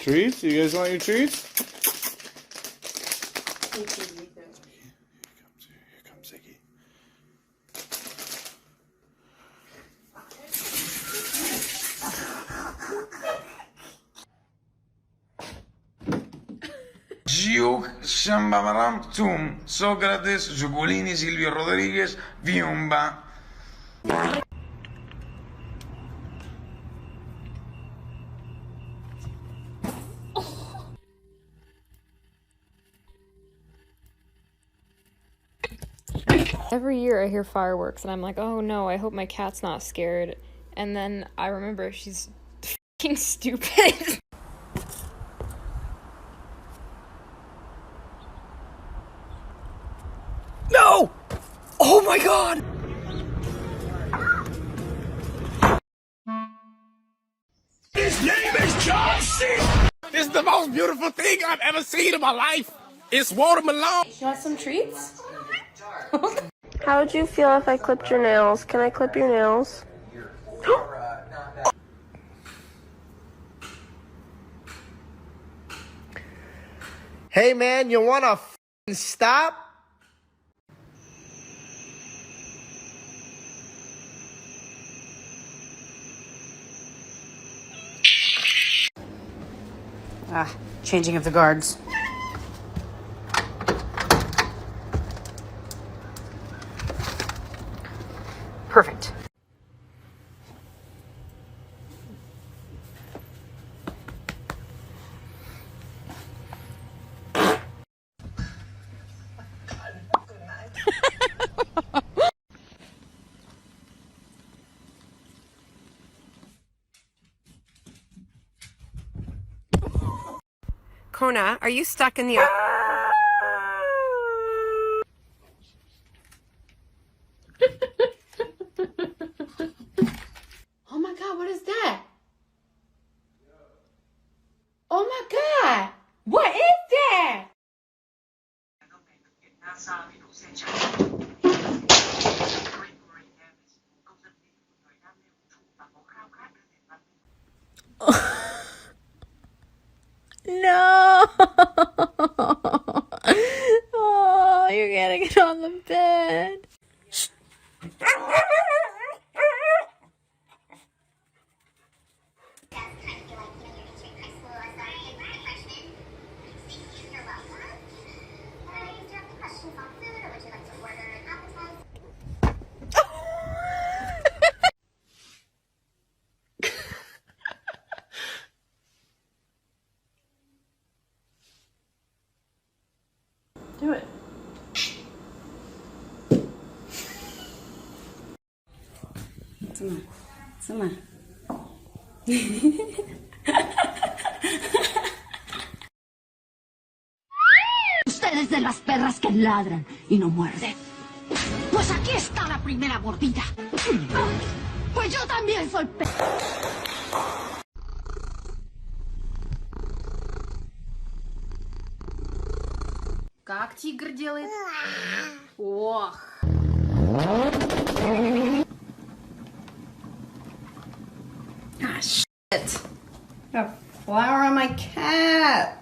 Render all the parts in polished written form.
treats? You guys want your treats? Here comes Ziggy. Giuk, Shambamaram, Tum, Sócrates, Zuculini, Silvio Rodríguez, Viumba. Every year I hear fireworks and I'm like, oh no, I hope my cat's not scared. And then I remember she's fucking stupid. No! Oh my god! His name is John C. This is the most beautiful thing I've ever seen in my life. It's Walter Malone. You want some treats? How would you feel if I clipped your nails? Can I clip your nails? Hey man, you wanna stop? Changing of the guards. Perfect. Kona, are you stuck in the... Oh my god, what is that? Oh my god! What is that? No! Oh, you're getting it on the bed. Do it. Toma. Ustedes de las perras que ladran y no muerden. Pues aquí está la primera mordida. Pues yo también soy Как тигр делает? Ох. Ah, shit. Got flour on my cat.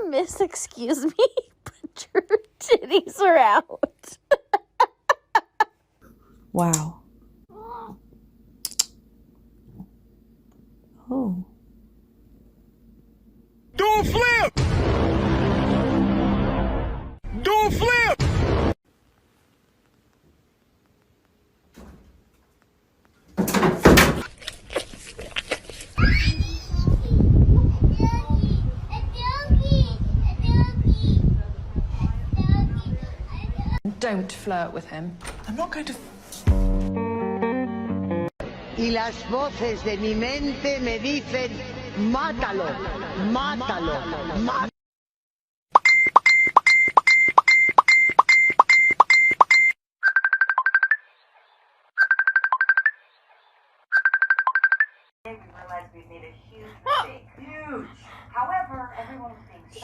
Miss, excuse me, but your titties are out. Wow. Oh. Do a flip! Do a flip! Don't flirt with him. I'm not going to. Y las voces de mi mente me dicen, mátalo, mátalo, mátalo.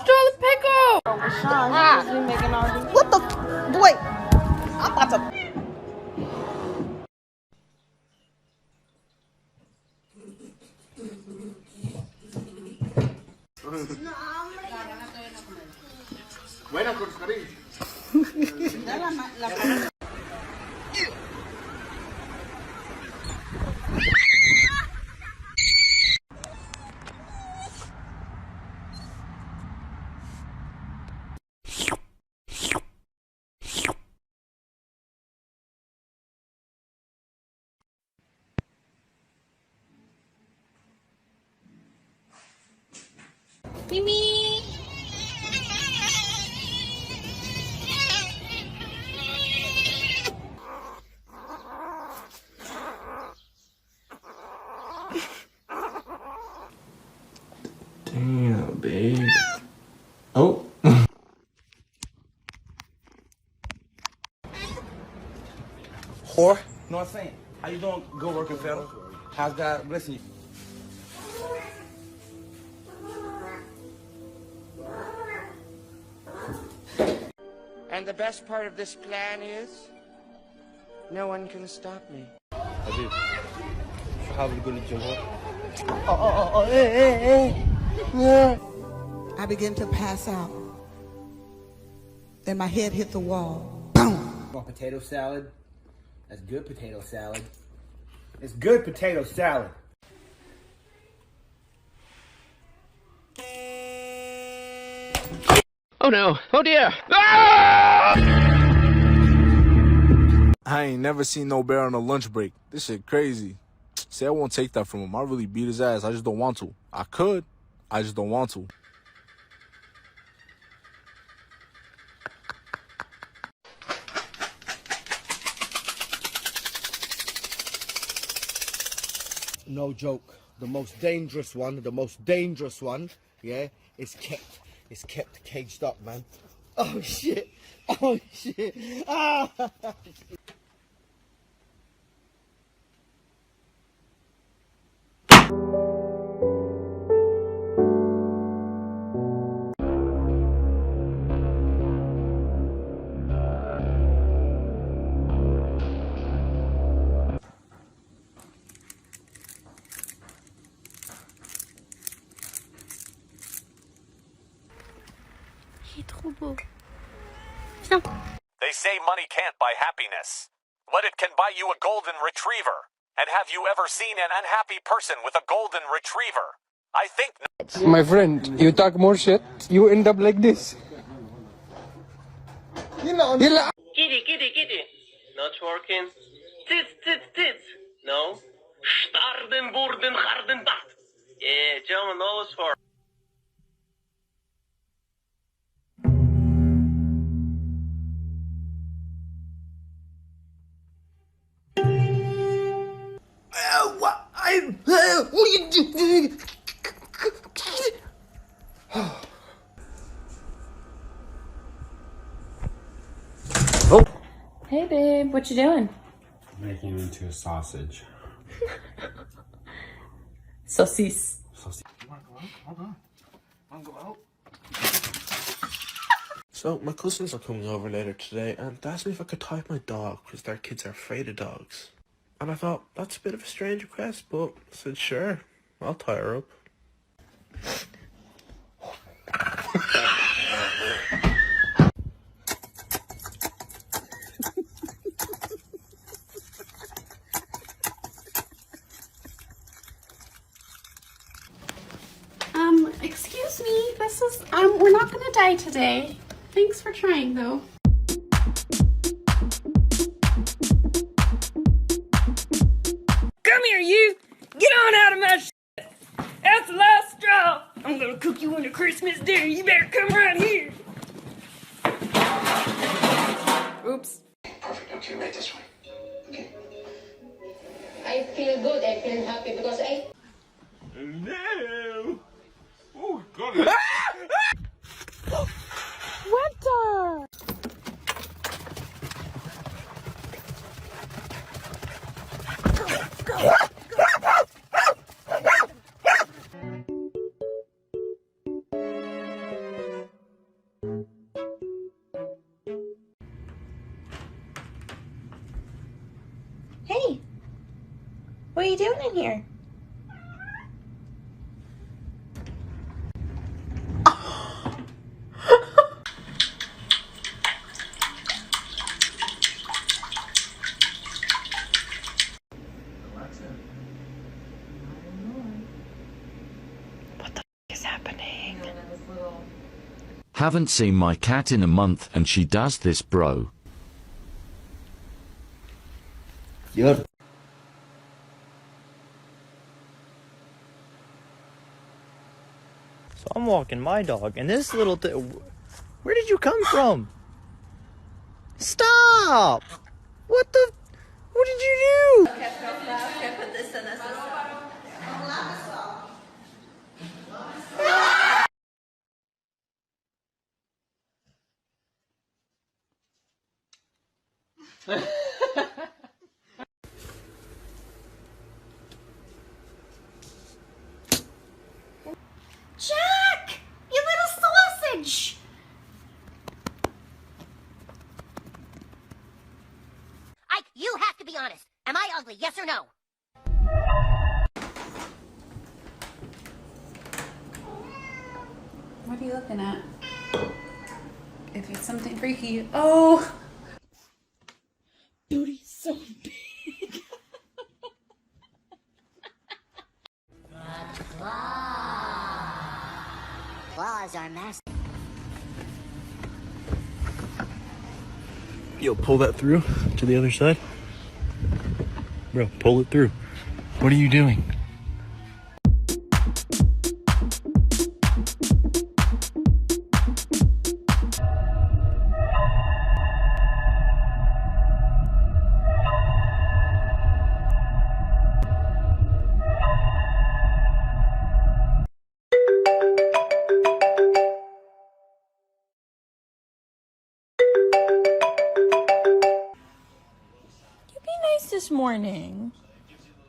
Charlie Pickle! What the? Wait, I'm about to. Buena, con cariño. Mimi! Damn, babe. Oh. Whore. You know what I'm saying? How you doing? Good working, fella. How's God blessing you? And the best part of this plan is, no one can stop me. حبيبي شو حابب تقول للجمهور؟ I began to pass out. Then my head hit the wall. Boom! Want potato salad? That's good potato salad. It's good potato salad. Oh no. Oh dear. Ah! I ain't never seen no bear on a lunch break. This shit crazy. See, I won't take that from him. I really beat his ass. I just don't want to. I could. I just don't want to. No joke. The most dangerous one, yeah, is kept caged up, man. Oh shit. Oh shit. Ah. They say money can't buy happiness, but it can buy you a golden retriever. And have you ever seen an unhappy person with a golden retriever? I think not. My friend, you talk more shit, you end up like this. Kitty, kitty, kitty. Not working. Tits, tits, tits. No. Starden, Borden, Harden, Bat. Yeah, German knows for. What are you doing? Oh. Hey babe, what you doing? Making it into a sausage. Saucisse. So, my cousins are coming over later today, and they asked me if I could tie up my dog, because their kids are afraid of dogs. And I thought, that's a bit of a strange request, but I said, sure, I'll tie her up. Excuse me, this is, we're not gonna die today. Thanks for trying, though. Come here, you! Get on out of my shit! That's the last straw! I'm gonna cook you into Christmas dinner. You better come right here! Oops. feel good. I feel happy because I. No. Oh God. Winter! Hey, what are you doing in here? Is happening? Haven't seen my cat in a month and she does this, bro. You're So I'm walking my dog, and this little where did you come from? Stop! What the? What did you do? Jack! You little sausage! Ike, you have to be honest. Am I ugly, yes or no? What are you looking at? If it's something freaky. Oh! Booty's so big. Claws are massive. Yo, pull that through to the other side. Bro, pull it through. What are you doing? This morning.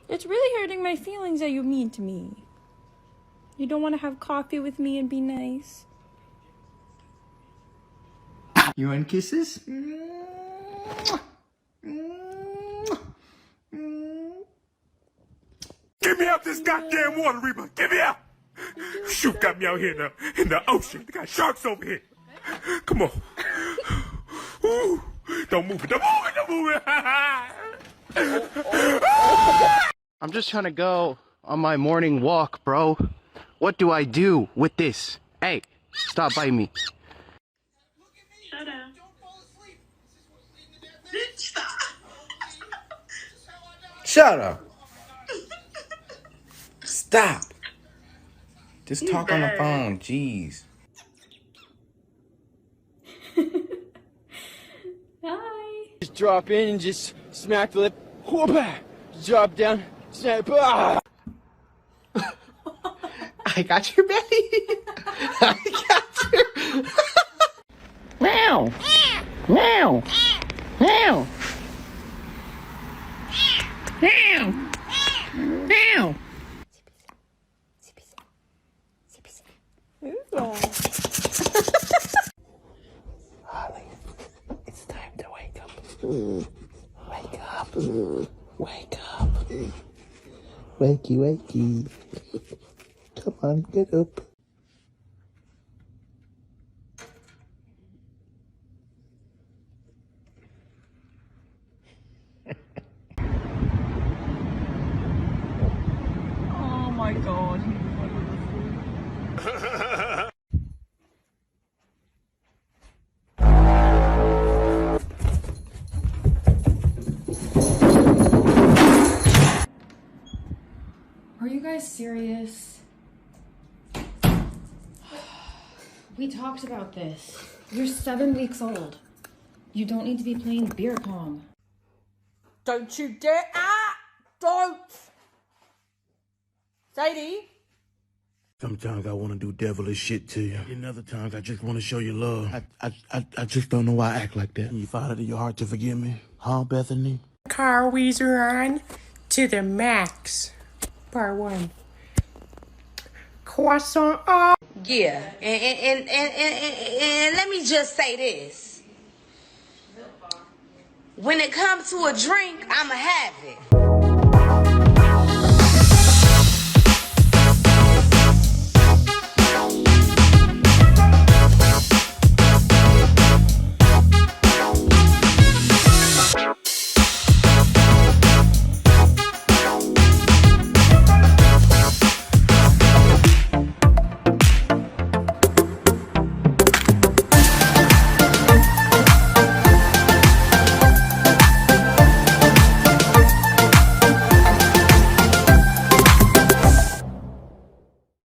It's really hurting my feelings that you're mean to me. You don't want to have coffee with me and be nice? You want kisses? Get me out this goddamn water, Reba. Get me out. Shoot, got me out here in the ocean. They got sharks over here. Come on. Ooh. Don't move it. Don't move it. Don't move it. I'm just trying to go on my morning walk, bro. What do I do with this? Hey, stop biting me. Shut up. Shut up. Stop. Just talk on the phone, jeez. Hi. Just drop in and just smack the lip. Whoop-ah! Drop down. Snap. Ah! I got your belly. I got you. Meow. Meow. Meow. Meow. Meow. Holly, it's time to wake up. Wake up. Wake up. Wakey, wakey. Come on, get up. Oh my god. Are you guys serious? We talked about this. You're 7 weeks old. You don't need to be playing beer pong. Don't you dare! Ah! Don't! Sadie? Sometimes I want to do devilish shit to you. And other times I just want to show you love. I just don't know why I act like that. Can you find it in your heart to forgive me? Huh, Bethany? Car Weezer on to the max. Part 1. Croissant. Oh. Yeah, and let me just say this. When it comes to a drink, I'ma have it.